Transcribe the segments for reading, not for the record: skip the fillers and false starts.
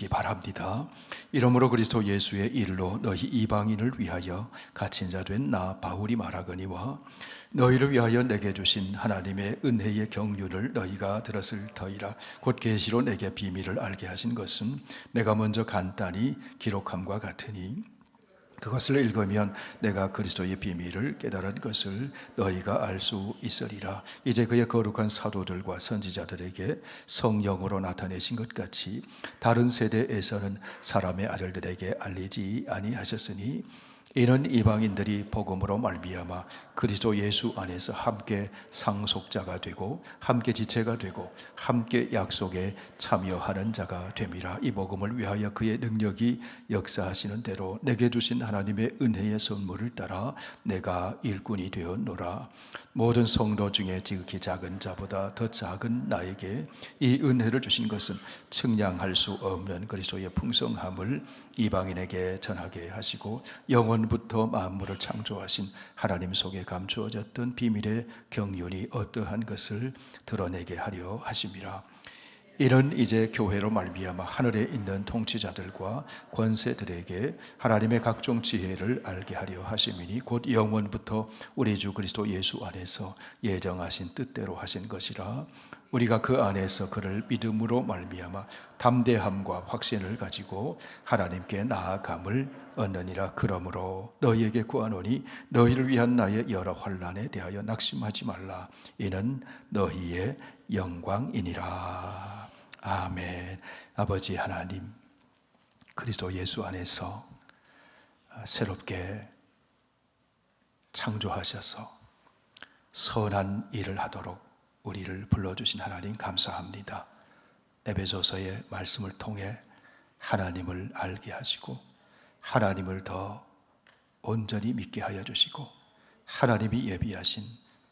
되시기 바랍니다. 이러므로 그리스도 예수의 일로 너희 이방인을 위하여 갇힌 자 된 나 바울이 말하거니와 너희를 위하여 내게 주신 하나님의 은혜의 경륜을 너희가 들었을 터이라. 곧 계시로 내게 비밀을 알게 하신 것은 내가 먼저 간단히 기록함과 같으니 그것을 읽으면 내가 그리스도의 비밀을 깨달은 것을 너희가 알 수 있으리라. 이제 그의 거룩한 사도들과 선지자들에게 성령으로 나타내신 것 같이 다른 세대에서는 사람의 아들들에게 알리지 아니하셨으니 이는 이방인들이 복음으로 말미암아 그리스도 예수 안에서 함께 상속자가 되고 함께 지체가 되고 함께 약속에 참여하는 자가 됨이라. 이 복음을 위하여 그의 능력이 역사하시는 대로 내게 주신 하나님의 은혜의 선물을 따라 내가 일꾼이 되었노라. 모든 성도 중에 지극히 작은 자보다 더 작은 나에게 이 은혜를 주신 것은 측량할 수 없는 그리스도의 풍성함을 이방인에게 전하게 하시고 영원부터 만물을 창조하신 하나님 속에 감추어졌던 비밀의 경륜이 어떠한 것을 드러내게 하려 하심이라. 이는 이제 교회로 말미암아 하늘에 있는 통치자들과 권세들에게 하나님의 각종 지혜를 알게 하려 하심이니 곧 영원부터 우리 주 그리스도 예수 안에서 예정하신 뜻대로 하신 것이라. 우리가 그 안에서 그를 믿음으로 말미암아 담대함과 확신을 가지고 하나님께 나아감을 얻느니라. 그러므로 너희에게 구하노니 너희를 위한 나의 여러 환난에 대하여 낙심하지 말라. 이는 너희의 영광이니라. 아멘. 아버지 하나님, 그리스도 예수 안에서 새롭게 창조하셔서 선한 일을 하도록 우리를 불러주신 하나님 감사합니다. 에베소서의 말씀을 통해 하나님을 알게 하시고 하나님을 더 온전히 믿게 하여 주시고 하나님이 예비하신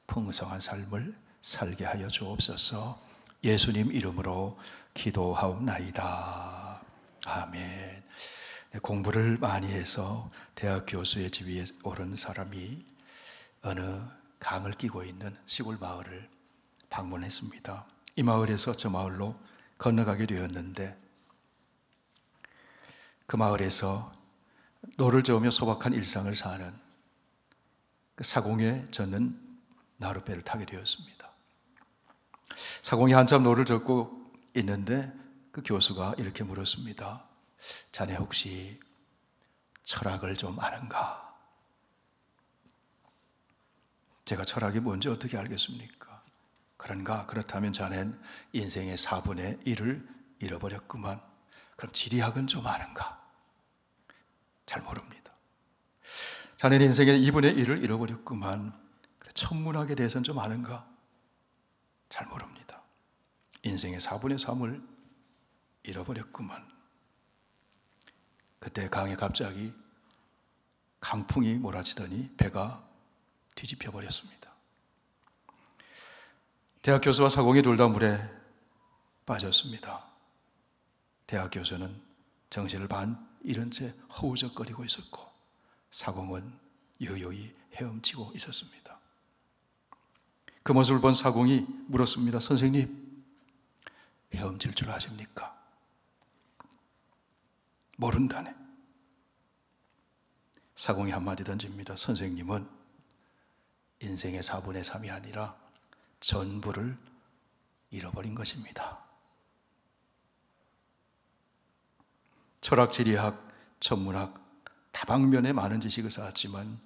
풍성한 삶을 살게 하여 주옵소서. 예수님 이름으로 기도하옵나이다. 아멘. 공부를 많이 해서 대학 교수의 지위에 오른 사람이 어느 강을 끼고 있는 시골 마을을 방문했습니다. 이 마을에서 저 마을로 건너가게 되었는데 그 마을에서 노를 저으며 소박한 일상을 사는 그 사공에 젖는 나룻배를 타게 되었습니다. 사공이 한참 노를 젓고 있는데 그 교수가 이렇게 물었습니다. 자네 혹시 철학을 좀 아는가? 제가 철학이 뭔지 어떻게 알겠습니까? 그런가? 그렇다면 자넨 인생의 4분의 1을 잃어버렸구만. 그럼 지리학은 좀 아는가? 잘 모릅니다. 자넨 인생의 2분의 1을 잃어버렸구만. 천문학에 대해서는 좀 아는가? 잘 모릅니다. 인생의 4분의 3을 잃어버렸구만. 그때 강에 갑자기 강풍이 몰아치더니 배가 뒤집혀 버렸습니다. 대학 교수와 사공이 둘 다 물에 빠졌습니다. 대학 교수는 정신을 반 잃은 채 허우적거리고 있었고 사공은 여요히 헤엄치고 있었습니다. 그 모습을 본 사공이 물었습니다. 선생님, 헤엄칠 줄 아십니까? 모른다네. 사공이 한마디 던집니다. 선생님은 인생의 4분의 3이 아니라 전부를 잃어버린 것입니다. 철학, 지리학, 천문학 다방면에 많은 지식을 쌓았지만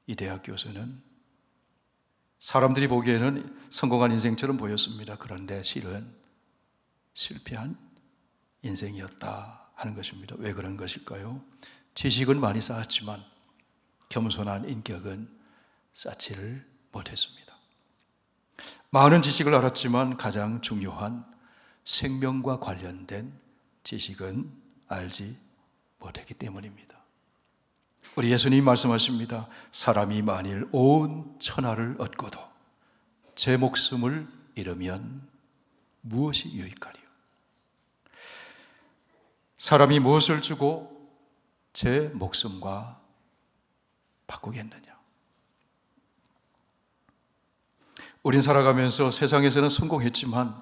이 대학 교수는 사람들이 보기에는 성공한 인생처럼 보였습니다. 그런데 실은 실패한 인생이었다 하는 것입니다. 왜 그런 것일까요? 지식은 많이 쌓았지만 겸손한 인격은 쌓지를 못했습니다. 많은 지식을 알았지만 가장 중요한 생명과 관련된 지식은 알지 못했기 때문입니다. 우리 예수님이 말씀하십니다. 사람이 만일 온 천하를 얻고도 제 목숨을 잃으면 무엇이 유익하리요? 사람이 무엇을 주고 제 목숨과 바꾸겠느냐? 우린 살아가면서 세상에서는 성공했지만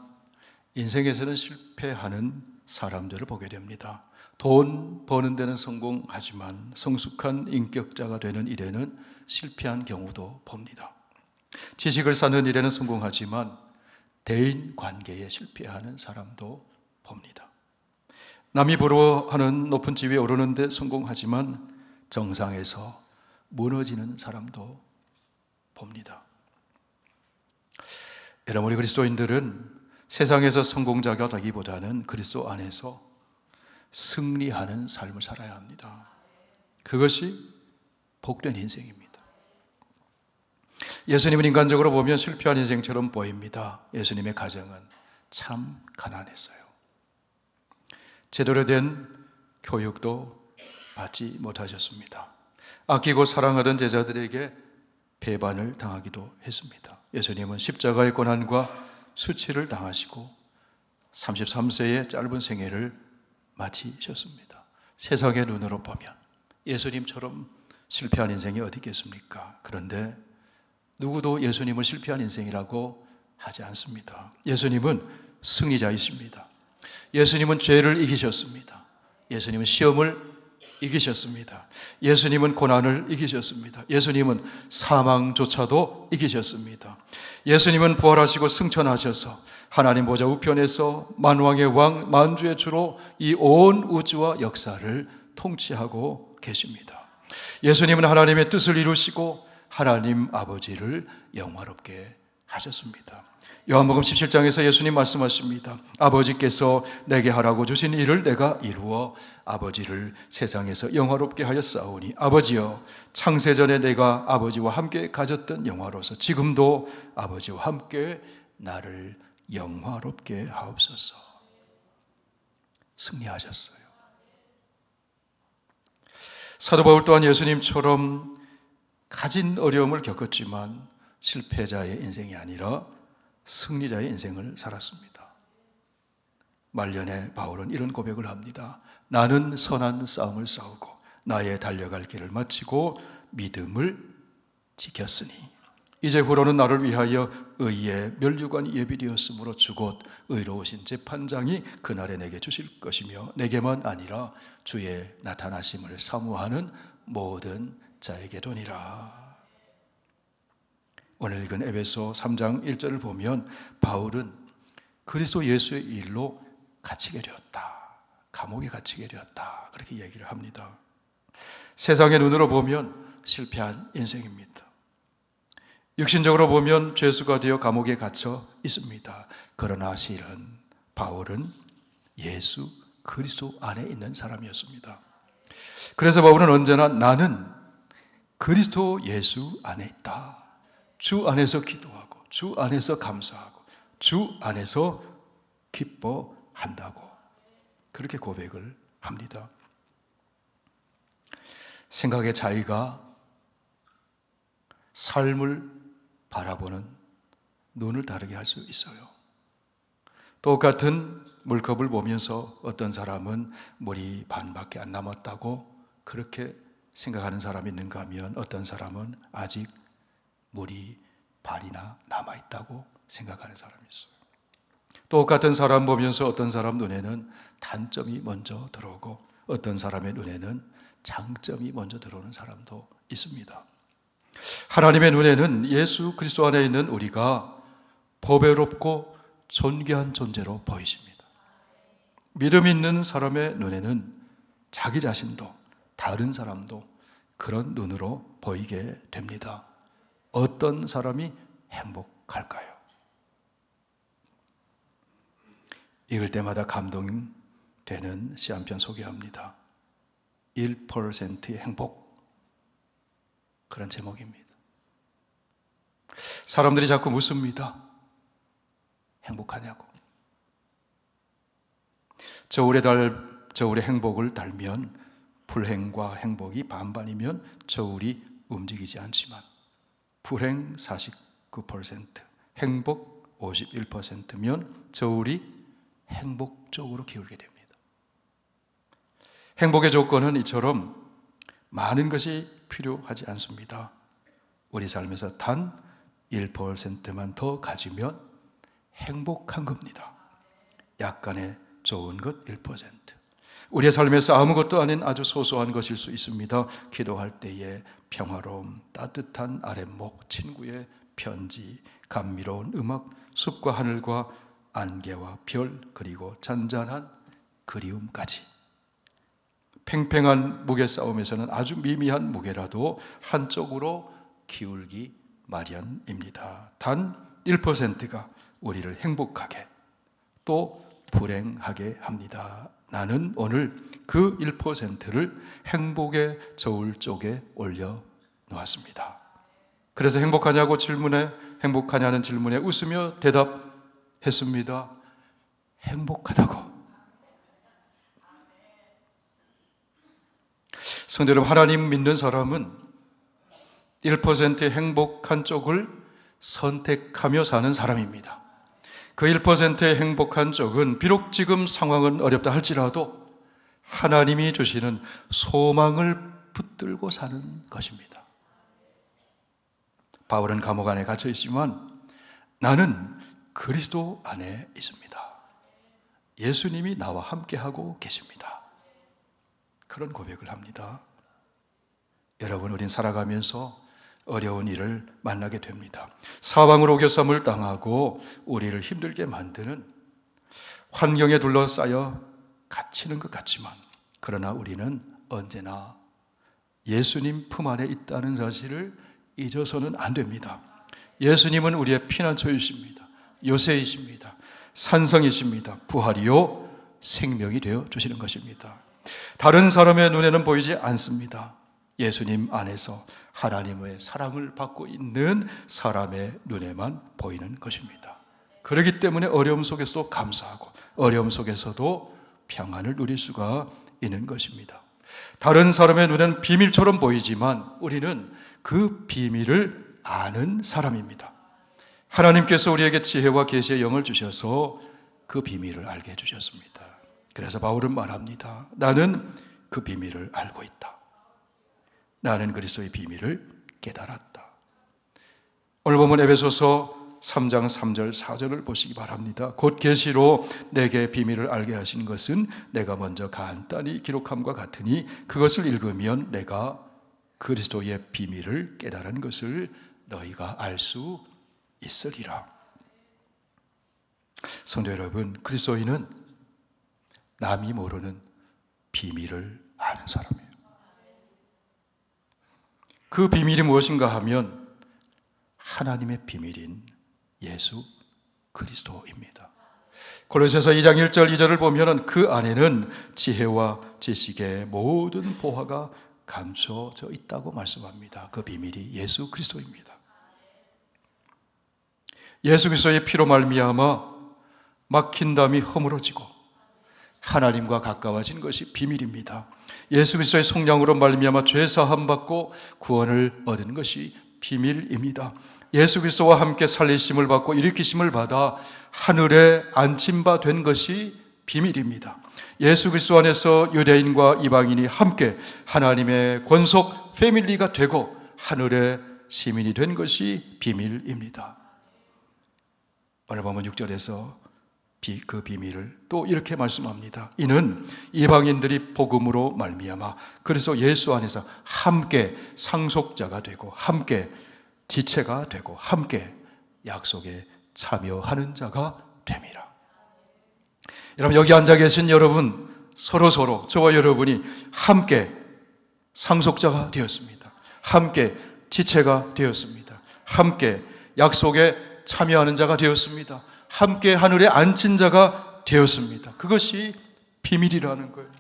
인생에서는 실패하는 사람들을 보게 됩니다. 돈 버는 데는 성공하지만 성숙한 인격자가 되는 일에는 실패한 경우도 봅니다. 지식을 쌓는 일에는 성공하지만 대인 관계에 실패하는 사람도 봅니다. 남이 부러워하는 높은 지위에 오르는 데 성공하지만 정상에서 무너지는 사람도 봅니다. 여러분, 우리 그리스도인들은 세상에서 성공자가 되기보다는 그리스도 안에서 승리하는 삶을 살아야 합니다. 그것이 복된 인생입니다. 예수님은 인간적으로 보면 실패한 인생처럼 보입니다. 예수님의 가정은 참 가난했어요. 제대로 된 교육도 받지 못하셨습니다. 아끼고 사랑하던 제자들에게 배반을 당하기도 했습니다. 예수님은 십자가의 고난과 수치를 당하시고 33세의 짧은 생애를 마치셨습니다. 세상의 눈으로 보면 예수님처럼 실패한 인생이 어디 있겠습니까? 그런데 누구도 예수님을 실패한 인생이라고 하지 않습니다. 예수님은 승리자이십니다. 예수님은 죄를 이기셨습니다. 예수님은 시험을 이기셨습니다. 예수님은 고난을 이기셨습니다. 예수님은 사망조차도 이기셨습니다. 예수님은 부활하시고 승천하셔서 하나님 보좌 우편에서 만왕의 왕, 만주의 주로 이 온 우주와 역사를 통치하고 계십니다. 예수님은 하나님의 뜻을 이루시고 하나님 아버지를 영화롭게 하셨습니다. 요한복음 17장에서 예수님 말씀하십니다. 아버지께서 내게 하라고 주신 일을 내가 이루어 아버지를 세상에서 영화롭게 하였사오니 아버지여, 창세전에 내가 아버지와 함께 가졌던 영화로서 지금도 아버지와 함께 나를 영화롭게 하옵소서. 승리하셨어요. 사도 바울 또한 예수님처럼 가진 어려움을 겪었지만 실패자의 인생이 아니라 승리자의 인생을 살았습니다. 말년에 바울은 이런 고백을 합니다. 나는 선한 싸움을 싸우고 나의 달려갈 길을 마치고 믿음을 지켰으니 이제후로는 나를 위하여 의의 면류관이 예비되었으므로 주곧 의로우신 재판장이 그날에 내게 주실 것이며 내게만 아니라 주의 나타나심을 사모하는 모든 자에게 도니라. 오늘 읽은 에베소 3장 1절을 보면 바울은 그리스도 예수의 일로 갇히게 되었다, 감옥에 갇히게 되었다, 그렇게 얘기를 합니다. 세상의 눈으로 보면 실패한 인생입니다. 육신적으로 보면 죄수가 되어 감옥에 갇혀 있습니다. 그러나 실은 바울은 예수 그리스도 안에 있는 사람이었습니다. 그래서 바울은 언제나 나는 그리스도 예수 안에 있다, 주 안에서 기도하고 주 안에서 감사하고 주 안에서 기뻐한다고 그렇게 고백을 합니다. 생각의 차이가 삶을 바라보는 눈을 다르게 할 수 있어요. 똑같은 물컵을 보면서 어떤 사람은 물이 반밖에 안 남았다고 그렇게 생각하는 사람이 있는가 하면 어떤 사람은 아직 물이 반이나 남아있다고 생각하는 사람이 있어요. 똑같은 사람 보면서 어떤 사람 눈에는 단점이 먼저 들어오고 어떤 사람의 눈에는 장점이 먼저 들어오는 사람도 있습니다. 하나님의 눈에는 예수 그리스도 안에 있는 우리가 보배롭고 존귀한 존재로 보이십니다. 믿음 있는 사람의 눈에는 자기 자신도 다른 사람도 그런 눈으로 보이게 됩니다. 어떤 사람이 행복할까요? 읽을 때마다 감동되는 시 한 편 소개합니다. 1%의 행복, 그런 제목입니다. 사람들이 자꾸 묻습니다. 행복하냐고. 저울에 행복을 달면 불행과 행복이 반반이면 저울이 움직이지 않지만 불행 49%, 행복 51%면 저울이 행복 쪽으로 기울게 됩니다. 행복의 조건은 이처럼 많은 것이 필요하지 않습니다. 우리 삶에서 단 1%만 더 가지면 행복한 겁니다. 약간의 좋은 것 1%, 우리의 삶에서 아무것도 아닌 아주 소소한 것일 수 있습니다. 기도할 때의 평화로움, 따뜻한 아랫목, 친구의 편지, 감미로운 음악, 숲과 하늘과 안개와 별, 그리고 잔잔한 그리움까지. 팽팽한 무게 싸움에서는 아주 미미한 무게라도 한쪽으로 기울기 마련입니다. 단 1%가 우리를 행복하게 또 불행하게 합니다. 나는 오늘 그 1%를 행복의 저울 쪽에 올려놓았습니다. 그래서 행복하냐고 행복하냐는 질문에 웃으며 대답했습니다. 행복하다고. 성도 여러분, 하나님 믿는 사람은 1%의 행복한 쪽을 선택하며 사는 사람입니다. 그 1%의 행복한 쪽은 비록 지금 상황은 어렵다 할지라도 하나님이 주시는 소망을 붙들고 사는 것입니다. 바울은 감옥 안에 갇혀 있지만 나는 그리스도 안에 있습니다. 예수님이 나와 함께하고 계십니다. 그런 고백을 합니다. 여러분, 우린 살아가면서 어려운 일을 만나게 됩니다. 사방으로 오겨쌈을 당하고 우리를 힘들게 만드는 환경에 둘러싸여 갇히는 것 같지만, 그러나 우리는 언제나 예수님 품 안에 있다는 사실을 잊어서는 안 됩니다. 예수님은 우리의 피난처이십니다. 요새이십니다. 산성이십니다. 부활이요 생명이 되어 주시는 것입니다. 다른 사람의 눈에는 보이지 않습니다. 예수님 안에서 하나님의 사랑을 받고 있는 사람의 눈에만 보이는 것입니다. 그렇기 때문에 어려움 속에서도 감사하고 어려움 속에서도 평안을 누릴 수가 있는 것입니다. 다른 사람의 눈에는 비밀처럼 보이지만 우리는 그 비밀을 아는 사람입니다. 하나님께서 우리에게 지혜와 계시의 영을 주셔서 그 비밀을 알게 해주셨습니다. 그래서 바울은 말합니다. 나는 그 비밀을 알고 있다. 나는 그리스도의 비밀을 깨달았다. 오늘 보면 에베소서 3장 3절 4절을 보시기 바랍니다. 곧 계시로 내게 비밀을 알게 하신 것은 내가 먼저 간단히 기록함과 같으니 그것을 읽으면 내가 그리스도의 비밀을 깨달은 것을 너희가 알 수 있으리라. 성도 여러분, 그리스도인은 남이 모르는 비밀을 아는 사람이에요. 그 비밀이 무엇인가 하면 하나님의 비밀인 예수 그리스도입니다. 골로새서 2장 1절 2절을 보면 그 안에는 지혜와 지식의 모든 보화가 감춰져 있다고 말씀합니다. 그 비밀이 예수 그리스도입니다. 예수 그리스도의 피로 말미암아 막힌 담이 허물어지고 하나님과 가까워진 것이 비밀입니다. 예수 그리스도의 속량으로 말미암아 죄 사함 받고 구원을 얻은 것이 비밀입니다. 예수 그리스도와 함께 살리심을 받고 일으키심을 받아 하늘에 안침바 된 것이 비밀입니다. 예수 그리스도 안에서 유대인과 이방인이 함께 하나님의 권속 패밀리가 되고 하늘의 시민이 된 것이 비밀입니다. 오늘 보면 6절에서 그 비밀을 또 이렇게 말씀합니다. 이는 이방인들이 복음으로 말미암아 그래서 예수 안에서 함께 상속자가 되고 함께 지체가 되고 함께 약속에 참여하는 자가 됨이라. 여러분, 여기 앉아 계신 여러분 서로 저와 여러분이 함께 상속자가 되었습니다. 함께 지체가 되었습니다. 함께 약속에 참여하는 자가 되었습니다. 함께 하늘에 앉힌 자가 되었습니다. 그것이 비밀이라는 거예요.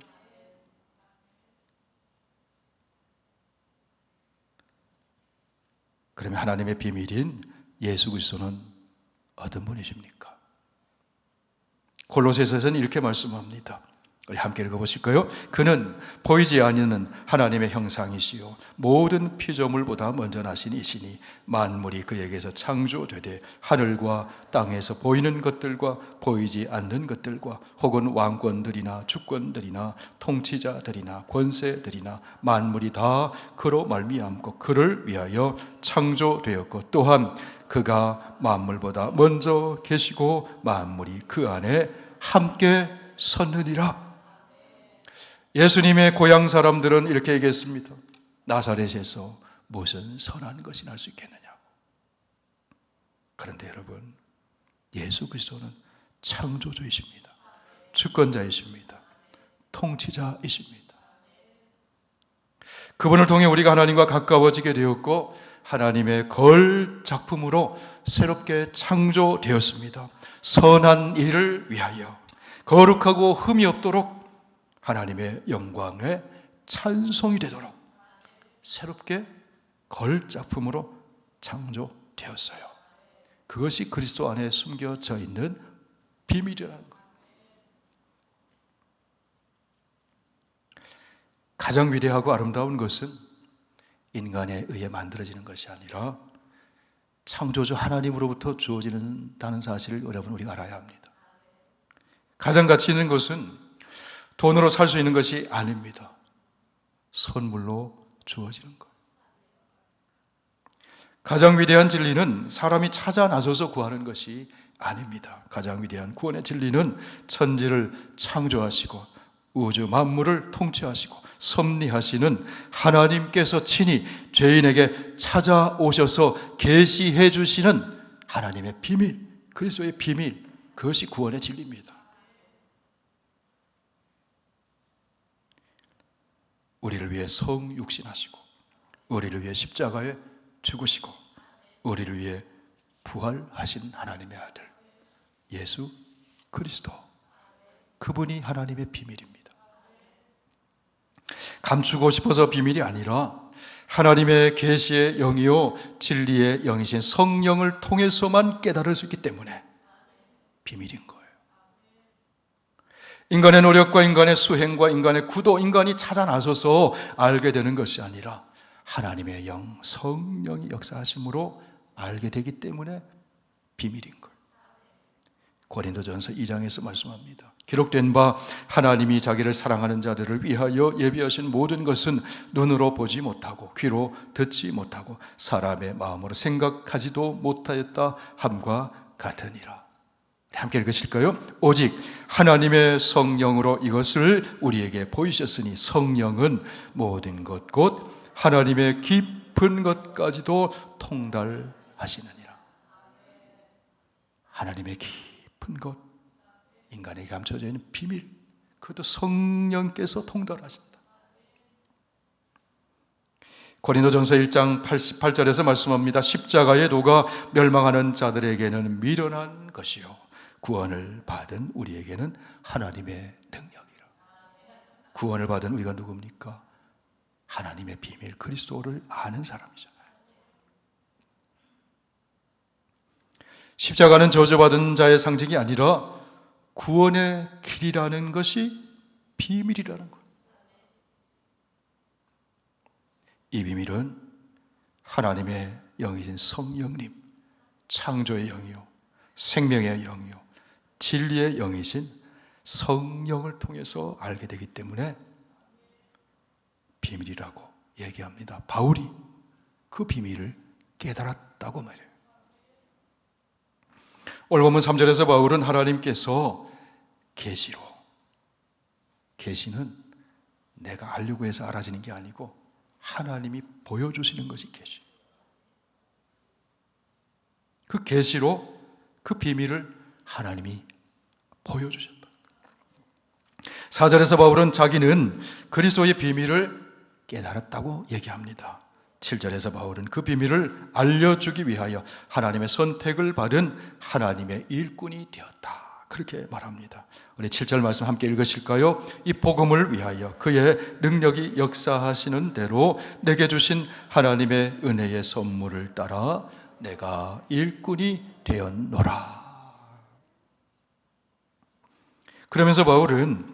그러면 하나님의 비밀인 예수 그리스도는 어떤 분이십니까? 골로새서에서는 이렇게 말씀합니다. 우리 함께 읽어보실까요? 그는 보이지 아니는 하나님의 형상이시요 모든 피조물보다 먼저 나신 이시니 만물이 그에게서 창조되되 하늘과 땅에서 보이는 것들과 보이지 않는 것들과 혹은 왕권들이나 주권들이나 통치자들이나 권세들이나 만물이 다 그로 말미암고 그를 위하여 창조되었고 또한 그가 만물보다 먼저 계시고 만물이 그 안에 함께 섰느니라. 예수님의 고향 사람들은 이렇게 얘기했습니다. 나사렛에서 무슨 선한 것이 날 수 있겠느냐고. 그런데 여러분, 예수 그리스도는 창조주이십니다. 주권자이십니다. 통치자이십니다. 그분을 통해 우리가 하나님과 가까워지게 되었고 하나님의 거울 작품으로 새롭게 창조되었습니다. 선한 일을 위하여 거룩하고 흠이 없도록 하나님의 영광에 찬송이 되도록 새롭게 거울 작품으로 창조되었어요. 그것이 그리스도 안에 숨겨져 있는 비밀이라는 거예요. 가장 위대하고 아름다운 것은 인간에 의해 만들어지는 것이 아니라 창조주 하나님으로부터 주어지는다는 사실을 여러분 우리가 알아야 합니다. 가장 가치 있는 것은 돈으로 살 수 있는 것이 아닙니다. 선물로 주어지는 것. 가장 위대한 진리는 사람이 찾아 나서서 구하는 것이 아닙니다. 가장 위대한 구원의 진리는 천지를 창조하시고 우주 만물을 통치하시고 섭리하시는 하나님께서 친히 죄인에게 찾아오셔서 계시해 주시는 하나님의 비밀, 그리스도의 비밀, 그것이 구원의 진리입니다. 우리를 위해 성육신하시고 우리를 위해 십자가에 죽으시고 우리를 위해 부활하신 하나님의 아들 예수 그리스도, 그분이 하나님의 비밀입니다. 감추고 싶어서 비밀이 아니라 하나님의 계시의 영이요 진리의 영이신 성령을 통해서만 깨달을 수 있기 때문에 비밀인 거예요. 인간의 노력과 인간의 수행과 인간의 구도, 인간이 찾아 나서서 알게 되는 것이 아니라 하나님의 영, 성령이 역사하심으로 알게 되기 때문에 비밀인 거예요. 고린도전서 2장에서 말씀합니다. 기록된 바 하나님이 자기를 사랑하는 자들을 위하여 예비하신 모든 것은 눈으로 보지 못하고 귀로 듣지 못하고 사람의 마음으로 생각하지도 못하였다 함과 같으니라. 함께 읽으실까요? 오직 하나님의 성령으로 이것을 우리에게 보이셨으니 성령은 모든 것 곧 하나님의 깊은 것까지도 통달하시느니라. 하나님의 깊은 것, 인간에게 감춰져 있는 비밀, 그것도 성령께서 통달하신다. 고린도전서 1장 88절에서 말씀합니다. 십자가의 도가 멸망하는 자들에게는 미련한 것이요 구원을 받은 우리에게는 하나님의 능력이라. 구원을 받은 우리가 누굽니까? 하나님의 비밀 그리스도를 아는 사람이잖아요. 십자가는 저주받은 자의 상징이 아니라 구원의 길이라는 것이 비밀이라는 거예요. 이 비밀은 하나님의 영이신 성령님, 창조의 영이요 생명의 영이요 진리의 영이신 성령을 통해서 알게 되기 때문에 비밀이라고 얘기합니다. 바울이 그 비밀을 깨달았다고 말해요. 오늘 본문 3절에서 바울은 하나님께서 계시로, 계시는 내가 알려고 해서 알아지는 게 아니고 하나님이 보여주시는 것이 계시. 그 계시로 그 비밀을 하나님이 보여주셨다. 4절에서 바울은 자기는 그리스도의 비밀을 깨달았다고 얘기합니다. 7절에서 바울은 그 비밀을 알려주기 위하여 하나님의 선택을 받은 하나님의 일꾼이 되었다, 그렇게 말합니다. 우리 7절 말씀 함께 읽으실까요? 이 복음을 위하여 그의 능력이 역사하시는 대로 내게 주신 하나님의 은혜의 선물을 따라 내가 일꾼이 되었노라. 그러면서 바울은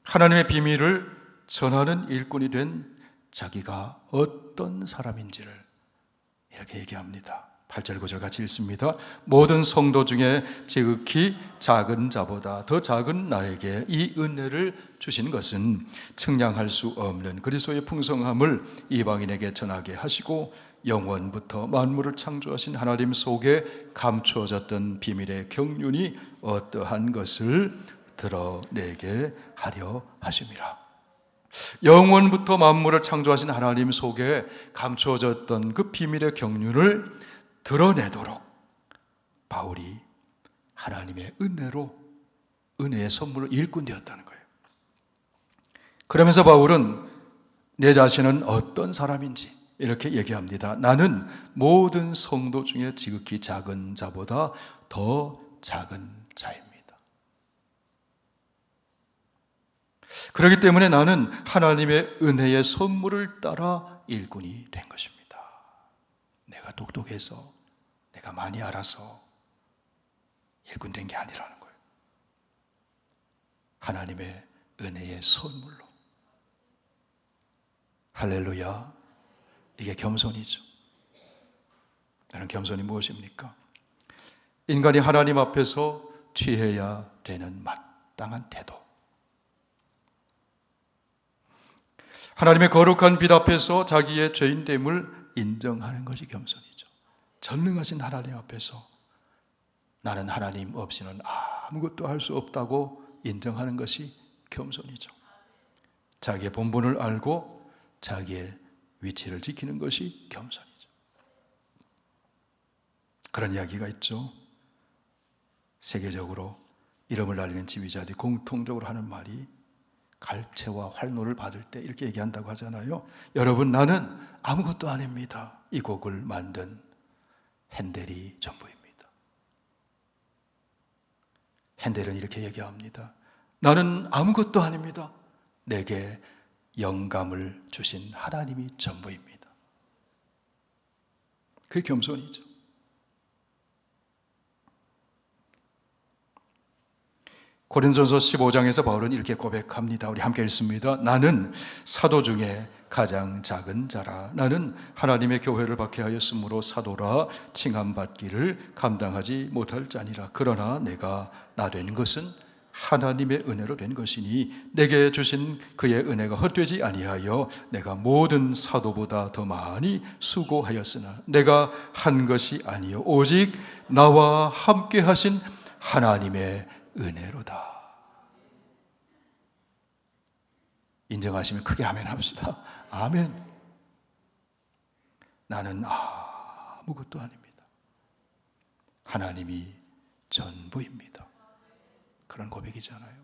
하나님의 비밀을 전하는 일꾼이 된 자기가 어떤 사람인지를 이렇게 얘기합니다. 8절 9절 같이 읽습니다. 모든 성도 중에 지극히 작은 자보다 더 작은 나에게 이 은혜를 주신 것은 측량할 수 없는 그리스도의 풍성함을 이방인에게 전하게 하시고 영원부터 만물을 창조하신 하나님 속에 감추어졌던 비밀의 경륜이 어떠한 것을 드러내게 하려 하심이라. 영원부터 만물을 창조하신 하나님 속에 감추어졌던 그 비밀의 경륜을 드러내도록 바울이 하나님의 은혜의 선물로 일꾼 되었다는 거예요. 그러면서 바울은 내 자신은 어떤 사람인지 이렇게 얘기합니다. 나는 모든 성도 중에 지극히 작은 자보다 더 작은 자입니다. 그렇기 때문에 나는 하나님의 은혜의 선물을 따라 일꾼이 된 것입니다. 내가 똑똑해서, 내가 많이 알아서 일꾼 된 게 아니라는 거예요. 하나님의 은혜의 선물로. 할렐루야. 이게 겸손이죠. 나는 겸손이 무엇입니까? 인간이 하나님 앞에서 취해야 되는 마땅한 태도. 하나님의 거룩한 빛 앞에서 자기의 죄인됨을 인정하는 것이 겸손이죠. 전능하신 하나님 앞에서 나는 하나님 없이는 아무것도 할 수 없다고 인정하는 것이 겸손이죠. 자기의 본분을 알고 자기의 위치를 지키는 것이 겸손이죠. 그런 이야기가 있죠. 세계적으로 이름을 날리는 지휘자들이 공통적으로 하는 말이 갈채와 활노를 받을 때 이렇게 얘기한다고 하잖아요. 여러분, 나는 아무것도 아닙니다. 이 곡을 만든 핸델이 전부입니다. 핸델은 이렇게 얘기합니다. 나는 아무것도 아닙니다. 내게 영감을 주신 하나님이 전부입니다. 그게 겸손이죠. 고린도전서 15장에서 바울은 이렇게 고백합니다. 우리 함께 읽습니다. 나는 사도 중에 가장 작은 자라. 나는 하나님의 교회를 박해하였으므로 사도라 칭함받기를 감당하지 못할 자니라. 그러나 내가 나 된 것은 하나님의 은혜로 된 것이니 내게 주신 그의 은혜가 헛되지 아니하여 내가 모든 사도보다 더 많이 수고하였으나 내가 한 것이 아니요 오직 나와 함께 하신 하나님의 은혜로다. 인정하시면 크게 아멘 합시다. 아멘. 나는 아무것도 아닙니다. 하나님이 전부입니다. 그런 고백이잖아요.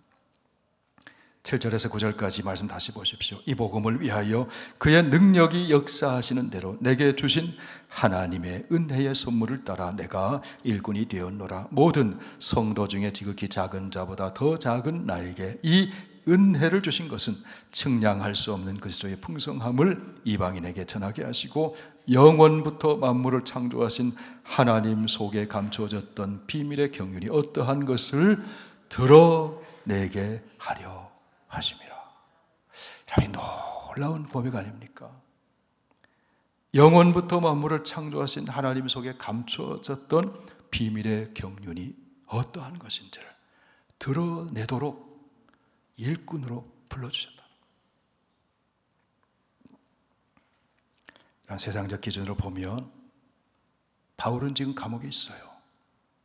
7절에서 9절까지 말씀 다시 보십시오. 이 복음을 위하여 그의 능력이 역사하시는 대로 내게 주신 하나님의 은혜의 선물을 따라 내가 일꾼이 되었노라. 모든 성도 중에 지극히 작은 자보다 더 작은 나에게 이 은혜를 주신 것은 측량할 수 없는 그리스도의 풍성함을 이방인에게 전하게 하시고 영원부터 만물을 창조하신 하나님 속에 감추어졌던 비밀의 경륜이 어떠한 것을 드러내게 하려 하심이라. 이 놀라운 고백 아닙니까? 영원부터 만물을 창조하신 하나님 속에 감추어졌던 비밀의 경륜이 어떠한 것인지를 드러내도록 일꾼으로 불러주셨다. 세상적 기준으로 보면 바울은 지금 감옥에 있어요.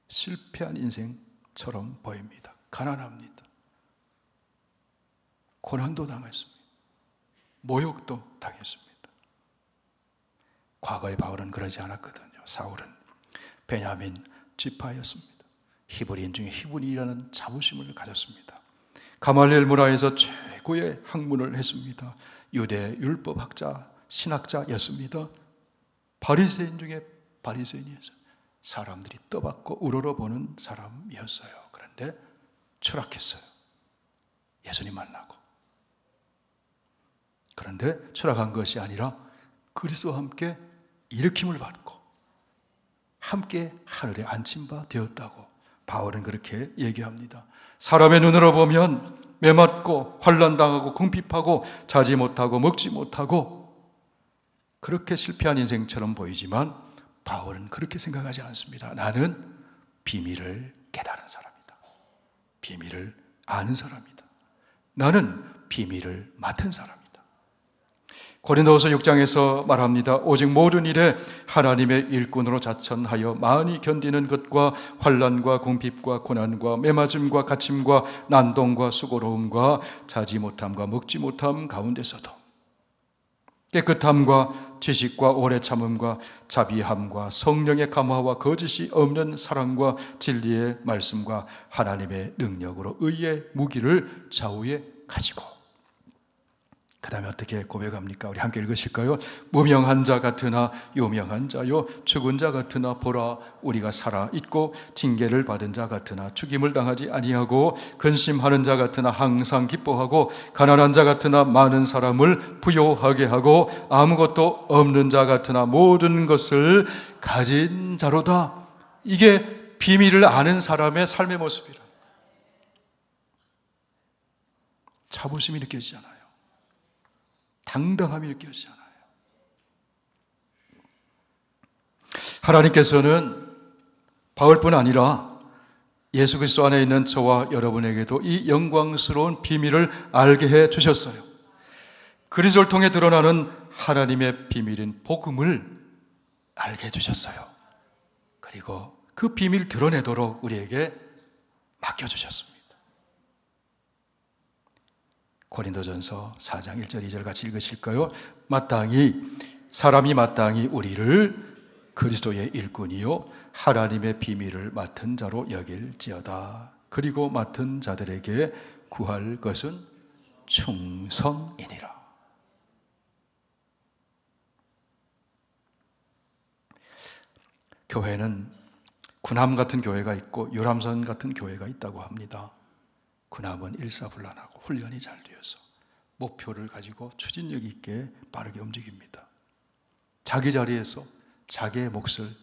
실패한 인생처럼 보입니다. 가난합니다. 고난도 당했습니다. 모욕도 당했습니다. 과거의 바울은 그러지 않았거든요. 사울은 베냐민 지파였습니다. 히브리인 중에 히브리라는 자부심을 가졌습니다. 가말리엘 문화에서 최고의 학문을 했습니다. 유대 율법학자, 신학자였습니다. 바리새인 중에 바리새인이었어요. 사람들이 떠받고 우러러보는 사람이었어요. 그런데 추락했어요. 예수님 만나고. 그런데 추락한 것이 아니라 그리스도와 함께 일으킴을 받고 함께 하늘에 앉힌 바 되었다고 바울은 그렇게 얘기합니다. 사람의 눈으로 보면 매맞고 환난당하고 궁핍하고 자지 못하고 먹지 못하고 그렇게 실패한 인생처럼 보이지만 바울은 그렇게 생각하지 않습니다. 나는 비밀을 깨달은 사람이다. 비밀을 아는 사람이다. 나는 비밀을 맡은 사람이다. 고린도후서 6장에서 말합니다. 오직 모든 일에 하나님의 일꾼으로 자천하여 많이 견디는 것과 환난과 궁핍과 고난과 매맞음과 갇힘과 난동과 수고로움과 자지 못함과 먹지 못함 가운데서도 깨끗함과 지식과 오래 참음과 자비함과 성령의 감화와 거짓이 없는 사랑과 진리의 말씀과 하나님의 능력으로 의의 무기를 좌우에 가지고, 그 다음에 어떻게 고백합니까? 우리 함께 읽으실까요? 무명한 자 같으나 유명한 자요, 죽은 자 같으나 보라 우리가 살아 있고, 징계를 받은 자 같으나 죽임을 당하지 아니하고, 근심하는 자 같으나 항상 기뻐하고, 가난한 자 같으나 많은 사람을 부요하게 하고, 아무것도 없는 자 같으나 모든 것을 가진 자로다. 이게 비밀을 아는 사람의 삶의 모습이라. 자부심이 느껴지잖아요. 당당함이 느껴지잖아요. 하나님께서는 바울뿐 아니라 예수 그리스도 안에 있는 저와 여러분에게도 이 영광스러운 비밀을 알게 해 주셨어요. 그리스도를 통해 드러나는 하나님의 비밀인 복음을 알게 해 주셨어요. 그리고 그 비밀 드러내도록 우리에게 맡겨주셨습니다. 고린도전서 4장 1절 2절 같이 읽으실까요? 사람이 마땅히 우리를 그리스도의 일꾼이요 하나님의 비밀을 맡은 자로 여길지어다. 그리고 맡은 자들에게 구할 것은 충성이니라. 교회는 군함 같은 교회가 있고 유람선 같은 교회가 있다고 합니다. 군함은 일사불란하고 훈련이 잘 되어서 목표를 가지고 추진력 있게 빠르게 움직입니다. 자기 자리에서 자기의 몫을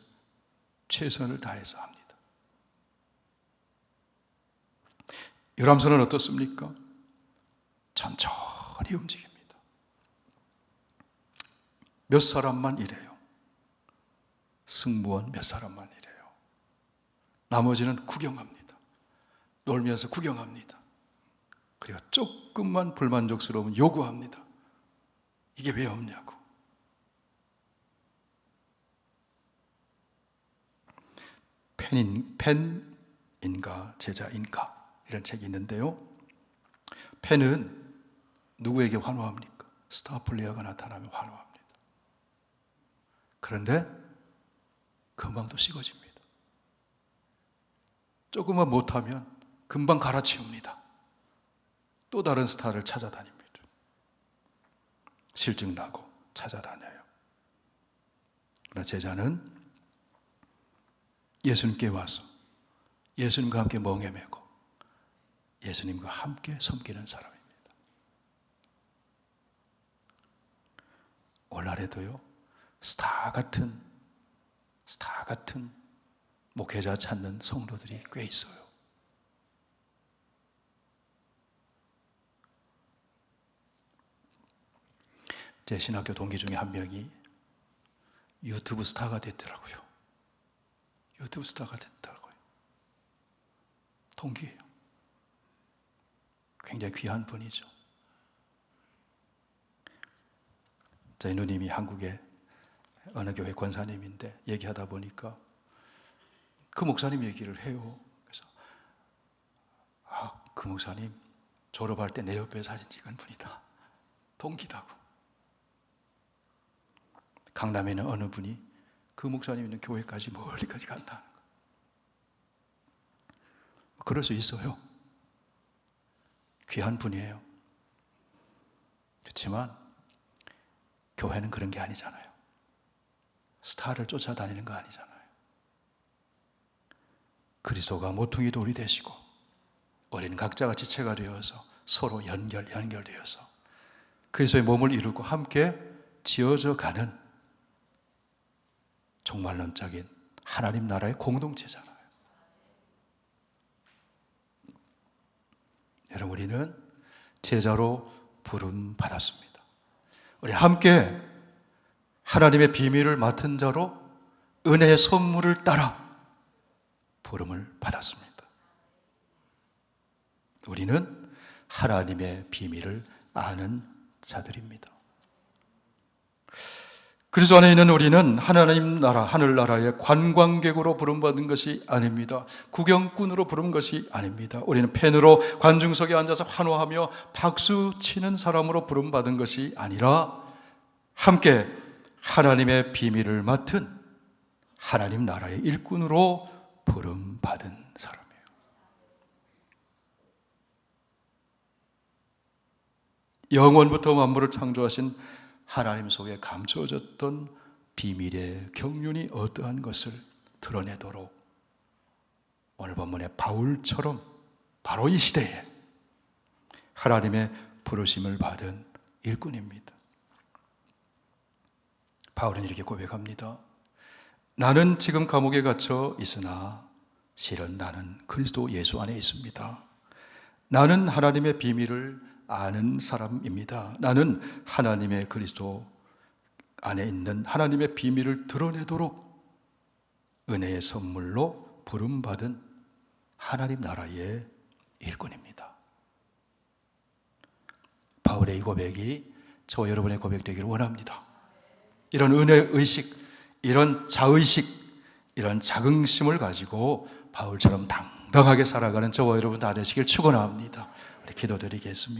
최선을 다해서 합니다. 유람선은 어떻습니까? 천천히 움직입니다. 몇 사람만 일해요. 승무원 몇 사람만 일해요. 나머지는 구경합니다. 놀면서 구경합니다. 그리고 조금만 불만족스러우면 요구합니다. 이게 왜 없냐고. 펜인가 제자인가 이런 책이 있는데요. 펜은 누구에게 환호합니까? 스타 플레이어가 나타나면 환호합니다. 그런데 금방 또 식어집니다. 조금만 못하면 금방 갈아치웁니다. 또 다른 스타를 찾아다닙니다. 실증나고 찾아다녀요. 그러나 제자는 예수님께 와서 예수님과 함께 멍에 메고 예수님과 함께 섬기는 사람입니다. 오늘날에도요, 스타 같은 목회자 찾는 성도들이 꽤 있어요. 제 신학교 동기 중에 한 명이 유튜브 스타가 됐더라고요. 유튜브 스타가 됐더라고요. 동기예요. 굉장히 귀한 분이죠. 저희 누님이 한국의 어느 교회 권사님인데 얘기하다 보니까 그 목사님 얘기를 해요. 그래서 그 목사님 졸업할 때 내 옆에 사진 찍은 분이다. 동기다고. 강남에는 어느 분이 그 목사님 있는 교회까지 멀리까지 간다는 거예요. 그럴 수 있어요. 귀한 분이에요. 그렇지만 교회는 그런 게 아니잖아요. 스타를 쫓아다니는 거 아니잖아요. 그리스도가 모퉁이 돌이 되시고 우리는 각자가 지체가 되어서 서로 연결되어서 그리스도의 몸을 이루고 함께 지어져 가는 종말론적인 하나님 나라의 공동체잖아요. 여러분, 우리는 제자로 부름 받았습니다. 우리 함께 하나님의 비밀을 맡은 자로 은혜의 선물을 따라 부름을 받았습니다. 우리는 하나님의 비밀을 아는 자들입니다. 그리스도 안에 있는 우리는 하나님 나라, 하늘나라의 관광객으로 부름받은 것이 아닙니다. 구경꾼으로 부른 것이 아닙니다. 우리는 팬으로 관중석에 앉아서 환호하며 박수 치는 사람으로 부름받은 것이 아니라 함께 하나님의 비밀을 맡은 하나님 나라의 일꾼으로 부름받은 사람이에요. 영원부터 만물을 창조하신 하나님 속에 감춰졌던 비밀의 경륜이 어떠한 것을 드러내도록 오늘 본문의 바울처럼 바로 이 시대에 하나님의 부르심을 받은 일꾼입니다. 바울은 이렇게 고백합니다. 나는 지금 감옥에 갇혀 있으나 실은 나는 그리스도 예수 안에 있습니다. 나는 하나님의 비밀을 아는 사람입니다. 나는 하나님의 그리스도 안에 있는 하나님의 비밀을 드러내도록 은혜의 선물로 부름받은 하나님 나라의 일꾼입니다. 바울의 이 고백이 저와 여러분의 고백되기를 원합니다. 이런 은혜의식, 이런 자의식, 이런 자긍심을 가지고 바울처럼 당당하게 살아가는 저와 여러분 다 되시길 축원합니다. 우리 기도드리겠습니다.